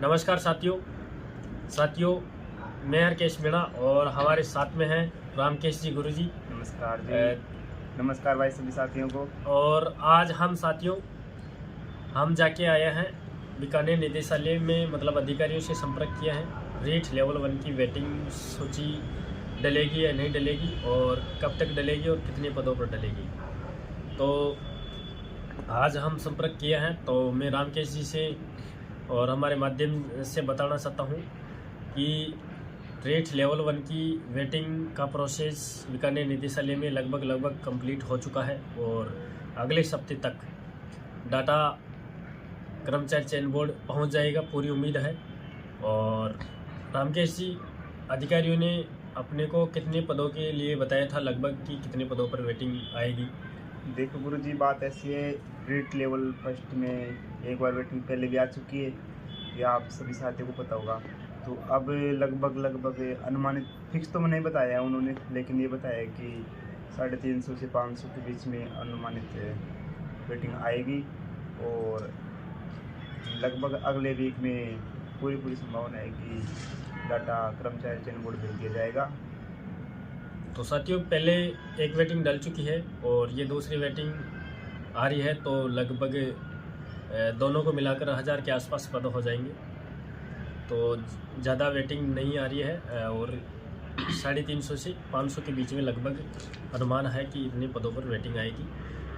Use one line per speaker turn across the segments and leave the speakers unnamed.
नमस्कार साथियों, मैं हरकेश मीणा और हमारे साथ में हैं रामकेश जी गुरुजी।
नमस्कार जी। नमस्कार भाई सभी साथियों को।
और आज हम जाके आए हैं बीकानेर निदेशालय में, मतलब अधिकारियों से संपर्क किया है। रीट लेवल 1 की वेटिंग सूची डलेगी या नहीं डलेगी और कब तक डलेगी और कितने पदों पर डलेगी। तो आज हम संपर्क किया है, तो मैं रामकेश जी से और हमारे माध्यम से बताना चाहता हूँ कि रेट लेवल 1 की वेटिंग का प्रोसेस बीकानेर निदेशालय में लगभग कंप्लीट हो चुका है और अगले हफ्ते तक डाटा कर्मचारी चयन बोर्ड पहुंच जाएगा, पूरी उम्मीद है। और रामकेश जी, अधिकारियों ने अपने को कितने पदों के लिए बताया था लगभग कि कितने पदों पर वेटिंग आएगी?
देखो गुरु जी, बात ऐसी है, रेट लेवल फर्स्ट में एक बार वेटिंग पहले भी आ चुकी है, ये आप सभी साथियों को पता होगा। तो अब लगभग अनुमानित फिक्स तो नहीं बताया है उन्होंने, लेकिन ये बताया है कि 350 से 500 के बीच में अनुमानित वेटिंग आएगी और लगभग अगले वीक में पूरी संभावना है कि डाटा कर्मचारी चयन बोर्ड भेज दिया जाएगा।
तो साथियों, पहले एक वेटिंग डल चुकी है और ये दूसरी वेटिंग आ रही है, तो लगभग दोनों को मिलाकर 1000 के आसपास पद हो जाएंगे। तो ज़्यादा वेटिंग नहीं आ रही है और 350 से 500 के बीच में लगभग अनुमान है कि इतने पदों पर वेटिंग आएगी,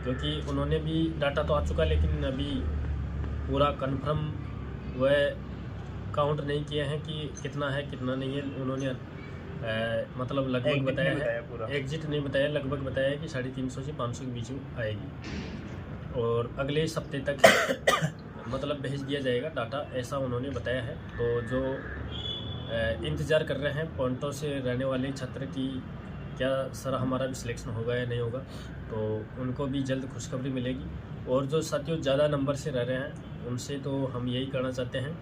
क्योंकि उन्होंने भी डाटा तो आ चुका, लेकिन अभी पूरा कंफर्म वह काउंट नहीं किया है कि कितना है कितना नहीं है। उन्होंने मतलब लगभग बताया है, एग्जिट नहीं बताया, लगभग बताया है कि 350 से 500 के बीच में आएगी और अगले हफ्ते तक मतलब भेज दिया जाएगा डाटा, ऐसा उन्होंने बताया है। तो जो इंतज़ार कर रहे हैं पॉइंटों से रहने वाले छात्र की, क्या सर हमारा भी सिलेक्शन होगा या नहीं होगा, तो उनको भी जल्द खुशखबरी मिलेगी। और जो साथियों ज़्यादा नंबर से रह रहे हैं, उनसे तो हम यही कहना चाहते हैं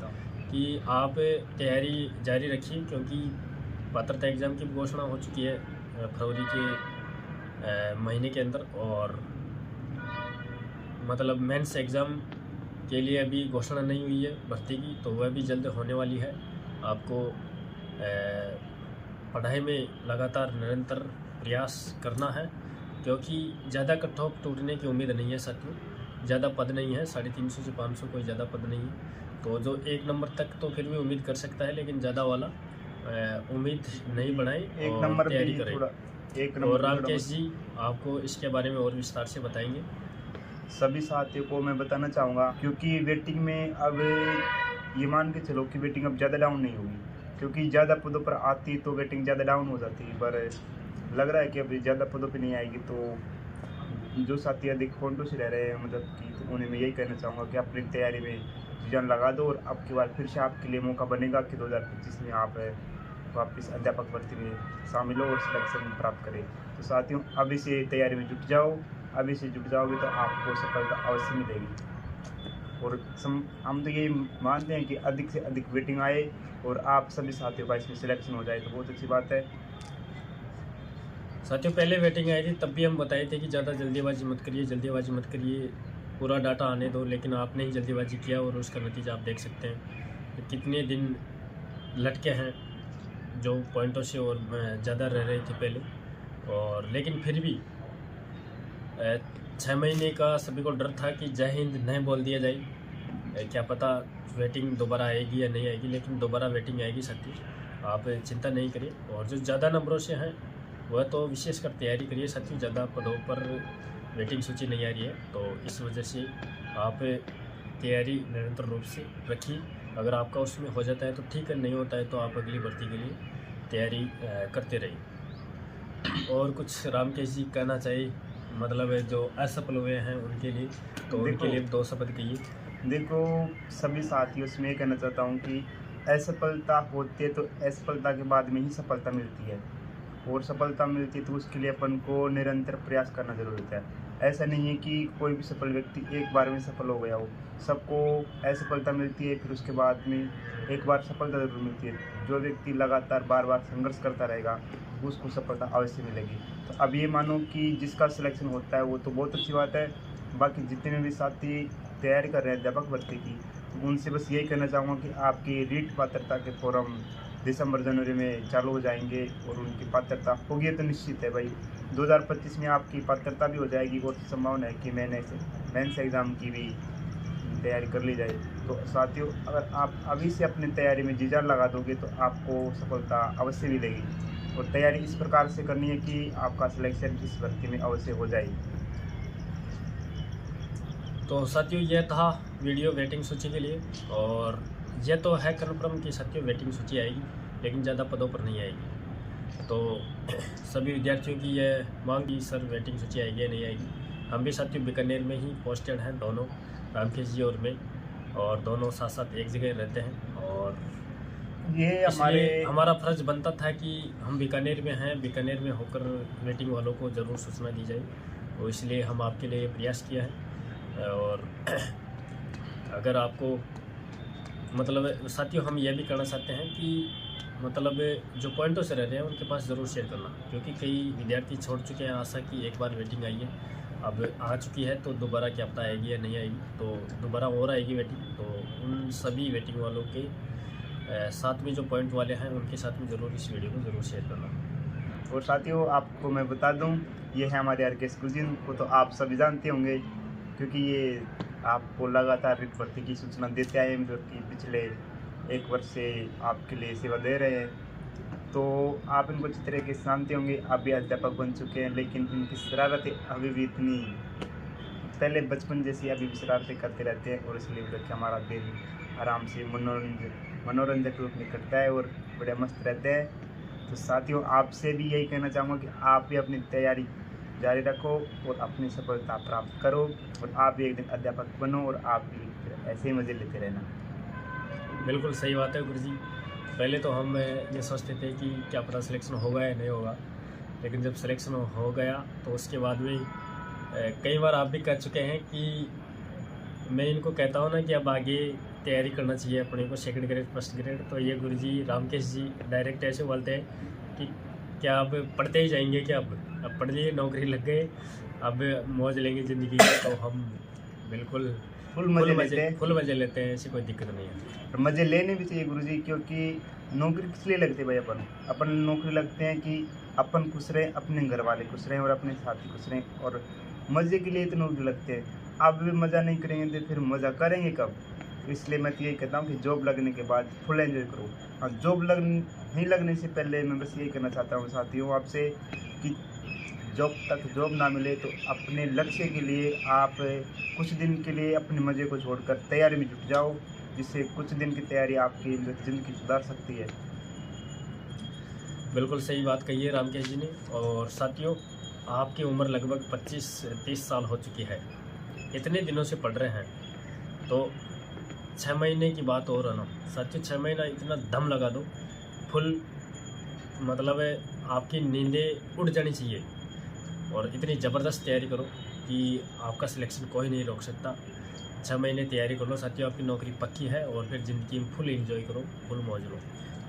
कि आप तैयारी जारी रखिए, क्योंकि पात्रता एग्ज़ाम की घोषणा हो चुकी है फरवरी के महीने के अंदर, और मतलब मेंस एग्ज़ाम के लिए अभी घोषणा नहीं हुई है भर्ती की, तो वह भी जल्द होने वाली है। आपको पढ़ाई में लगातार निरंतर प्रयास करना है, क्योंकि ज़्यादा कट ऑफ टूटने की उम्मीद नहीं है साथियों। ज़्यादा पद नहीं है, 350 से 500 कोई ज़्यादा पद नहीं है। तो जो 1 नंबर तक तो फिर भी उम्मीद कर सकता है, लेकिन ज़्यादा वाला उम्मीद नहीं बढ़ाई और तैयारी करें। और रामकेश जी आपको इसके बारे में और विस्तार से बताएंगे।
सभी साथियों को मैं बताना चाहूँगा, क्योंकि वेटिंग में अब ये मान के चलो कि वेटिंग अब ज़्यादा डाउन नहीं होगी, क्योंकि ज़्यादा पदों पर आती तो वेटिंग ज़्यादा डाउन हो जाती है, पर लग रहा है कि अब ज़्यादा पदों पर नहीं आएगी। तो जो साथी अधिक पॉइंटों से रह रहे हैं मतलब कि, तो उन्हें मैं यही कहना चाहूँगा कि अपनी तैयारी में जान लगा दो और अब की बार फिर से आपके लिए मौका बनेगा कि 2025 में आप वापस अध्यापक भर्ती में शामिल हो और सिलेक्शन प्राप्त करें। तो साथियों, अभी से तैयारी में जुट जाओ, अभी से जुट जाओगे तो आपको सफलता अवश्य मिलेगी। और हम तो यही मानते हैं कि अधिक से अधिक वेटिंग आए और आप सभी साथियों का इसमें सिलेक्शन हो जाए तो बहुत अच्छी बात है।
साथियों, पहले वेटिंग आई थी तब भी हम बताए थे कि ज़्यादा जल्दीबाजी मत करिए, पूरा डाटा आने दो, लेकिन आपने ही जल्दीबाजी किया और उसका नतीजा आप देख सकते हैं कि कितने दिन लटके हैं जो पॉइंटों से और ज़्यादा रह रहे थे पहले। और लेकिन फिर भी 6 महीने का सभी को डर था कि जय हिंद नहीं बोल दिया जाए, क्या पता वेटिंग दोबारा आएगी या नहीं आएगी, लेकिन दोबारा वेटिंग आएगी साथियों, आप चिंता नहीं करिए। और जो ज़्यादा नंबरों से हैं वह तो विशेषकर तैयारी करिए साथियों, ज़्यादा पदों पर वेटिंग सूची नहीं आ रही है, तो इस वजह से आप तैयारी निरंतर रूप से रखिए। अगर आपका उसमें हो जाता है तो ठीक है, नहीं होता है तो आप अगली भर्ती के लिए तैयारी करते रहिए। और कुछ रामकेश जी कहना चाहिए, मतलब जो असफल हुए हैं उनके लिए, तो उनके लिए 2 शब्द कहिए।
देखो सभी साथियों से मैं कहना चाहता हूँ कि असफलता होती है तो असफलता के बाद में ही सफलता मिलती है, और सफलता मिलती है तो उसके लिए अपन को निरंतर प्रयास करना जरूरत है। ऐसा नहीं है कि कोई भी सफल व्यक्ति एक बार में सफल हो गया हो, सबको असफलता मिलती है, फिर उसके बाद में एक बार सफलता जरूर मिलती है। जो व्यक्ति लगातार बार संघर्ष करता रहेगा उसको सफलता अवश्य मिलेगी। तो अब ये मानो कि जिसका सिलेक्शन होता है वो तो बहुत अच्छी बात है, बाकी जितने भी साथी तैयारी कर रहे हैं अध्यापक भर्ती की, उनसे बस यही कहना चाहूँगा कि आपकी रीट पात्रता के फॉर्म दिसंबर जनवरी में चालू हो जाएंगे और उनकी पात्रता होगी तो निश्चित है भाई 2025 में आपकी पात्रता भी हो जाएगी और संभावना है कि मेंस एग्ज़ाम की भी तैयारी कर ली जाए। तो साथियों, अगर आप अभी से अपनी तैयारी में जी जान लगा दोगे तो आपको सफलता अवश्य मिलेगी और तैयारी इस प्रकार से करनी है कि आपका सिलेक्शन इस भर्ती में अवश्य हो जाए।
तो साथियों, यह था वीडियो वेटिंग सूची के लिए, और यह तो है कन्फर्म कि साथियों वेटिंग सूची आएगी, लेकिन ज़्यादा पदों पर नहीं आएगी। तो सभी विद्यार्थियों की यह मांग की सर वेटिंग सूची आएगी या नहीं आएगी। हम भी साथियों बीकानेर में ही पोस्टेड हैं, दोनों रामकेश जी और मैं, और दोनों साथ साथ एक जगह रहते हैं, और
ये
हमारा फर्ज बनता था कि हम बीकानेर में हैं, बीकानेर में होकर वेटिंग वालों को ज़रूर सूचना दी जाए, तो इसलिए हम आपके लिए प्रयास किया है। और अगर आपको मतलब साथियों हम यह भी करना चाहते हैं कि मतलब जो पॉइंटों से रह रहे हैं उनके पास ज़रूर शेयर करना, क्योंकि कई विद्यार्थी छोड़ चुके हैं आशा कि एक बार वेटिंग आई है, अब आ चुकी है तो दोबारा क्या पता आएगी या नहीं आएगी, तो दोबारा और आएगी वेटिंग। तो उन सभी वेटिंग वालों के साथ में जो पॉइंट वाले हैं उनके साथ में ज़रूर इस वीडियो को ज़रूर शेयर करना।
और साथियों, आपको मैं बता दूं, ये है हमारे RKS कुलजीन को तो आप सभी जानते होंगे, क्योंकि ये आपको लगातार रीट भर्ती की सूचना देते आए हैं, जो कि पिछले 1 वर्ष से आपके लिए सेवा दे रहे हैं। तो आप इनको अच्छी तरीके से जानते होंगे, आप भी अध्यापक बन चुके हैं, लेकिन इनकी शरारतें अभी भी इतनी पहले बचपन जैसी अभी भी शरारतें करते रहते हैं, और इसलिए कि हमारा दिन आराम से मनोरंजक रूप में कटता है और बड़े मस्त रहते हैं। तो साथियों, आपसे भी यही कहना चाहूँगा कि आप भी अपनी तैयारी जारी रखो और अपनी सफलता प्राप्त करो, और आप भी एक दिन अध्यापक बनो और आप भी ऐसे ही मज़े लेते रहना।
बिल्कुल सही बात है गुरुजी। पहले तो हम ये सोचते थे कि क्या पता सिलेक्शन होगा या नहीं होगा, लेकिन जब सिलेक्शन हो गया तो उसके बाद भी कई बार आप भी कह चुके हैं कि मैं इनको कहता हूँ ना कि अब आगे तैयारी करना चाहिए अपने को, सेकंड ग्रेड फर्स्ट ग्रेड। तो ये गुरुजी रामकेश जी डायरेक्ट ऐसे बोलते हैं कि क्या अब पढ़ते ही जाएंगे, क्या अब पढ़ लिए, नौकरी लग गए, अब मौज लेंगे ज़िंदगी की। तो हम बिल्कुल फुल मज़े लेते हैं, ऐसी कोई दिक्कत नहीं है।
मज़े लेने भी चाहिए गुरुजी, क्योंकि नौकरी किस लिए लगती है भाई? अपन नौकरी लगते हैं कि अपन खुश रहें, अपने घर वाले खुश रहें और अपने साथी खुश रहें, और मज़े के लिए तो नौकरी लगते हैं। अब भी मज़ा नहीं करेंगे तो फिर मज़ा करेंगे कब? इसलिए मैं तो यही कहता हूँ कि जॉब लगने के बाद फुल एंजॉय करो। और जॉब नहीं लगने से पहले मैं बस यही कहना चाहता हूँ साथियों आपसे कि जॉब ना मिले तो अपने लक्ष्य के लिए आप कुछ दिन के लिए अपने मज़े को छोड़कर तैयारी में जुट जाओ, जिससे कुछ दिन की तैयारी आपकी ज़िंदगी सुधार सकती है।
बिल्कुल सही बात कही है रामकेश जी ने। और साथियों, आपकी उम्र लगभग 25-30 साल हो चुकी है, इतने दिनों से पढ़ रहे हैं, तो 6 महीने की बात और है ना साथियों। 6 महीना इतना दम लगा दो, फुल मतलब है आपकी नींदें उड़ जानी चाहिए, और इतनी ज़बरदस्त तैयारी करो कि आपका सिलेक्शन कोई नहीं रोक सकता। 6 महीने तैयारी कर लो साथियों, आपकी नौकरी पक्की है, और फिर ज़िंदगी में फुल एंजॉय करो, फुल मौज लो।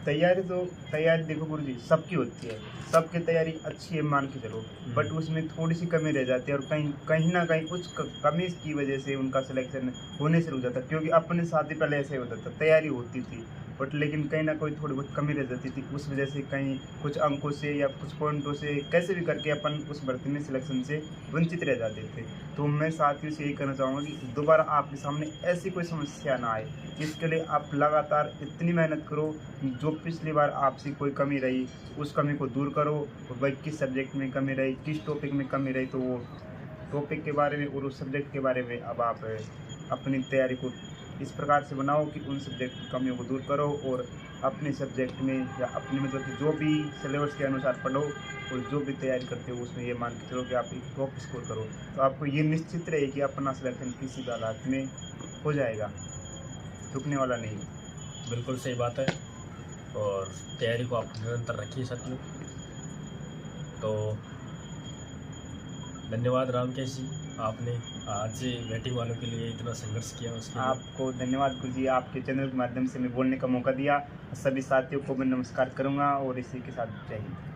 तैयारी देखो गुरुजी, सबकी होती है, सबकी तैयारी अच्छी है मान के चलो, बट उसमें थोड़ी सी कमी रह जाती है, और कहीं ना कहीं कुछ कमी की वजह से उनका सिलेक्शन होने से रुक जाता है। क्योंकि अपने साथ ही पहले ऐसे होता था, तैयारी होती थी बट लेकिन कहीं ना कोई थोड़ी बहुत कमी रह जाती थी, उस वजह से कहीं कुछ अंकों से या कुछ पॉइंटों से कैसे भी करके अपन उस भर्ती में सिलेक्शन से वंचित रह जाते थे। तो मैं साथियों से यही कहना चाहूँगा कि दोबारा आपके सामने ऐसी कोई समस्या ना आए, इसके लिए आप लगातार इतनी मेहनत करो, जो पिछली बार आपसे कोई कमी रही उस कमी को दूर करो, और भाई किस सब्जेक्ट में कमी रही, किस टॉपिक में कमी रही, तो वो टॉपिक के बारे में और उस सब्जेक्ट के बारे में अब आप अपनी तैयारी को इस प्रकार से बनाओ कि उन सब्जेक्ट की कमियों को दूर करो, और अपने सब्जेक्ट में या अपने मतलब कि जो भी सिलेबस के अनुसार पढ़ो, और जो भी तैयारी करते हो उसमें ये मान के चलो कि आप एक टॉप स्कोर करो, तो आपको ये निश्चित रहे कि अपना सिलेक्शन किसी भी हालात में हो जाएगा, रुकने वाला नहीं।
बिल्कुल सही बात है, और तैयारी को आप निरंतर रखिए साथियों। तो धन्यवाद रामकेश जी, आपने आज वेटिंग वालों के लिए इतना संघर्ष किया, उसके
आपको धन्यवाद गुरुजी, आपके चैनल के माध्यम से मैं बोलने का मौका दिया। सभी साथियों को मैं नमस्कार करूंगा, और इसी के साथ जय हिंद।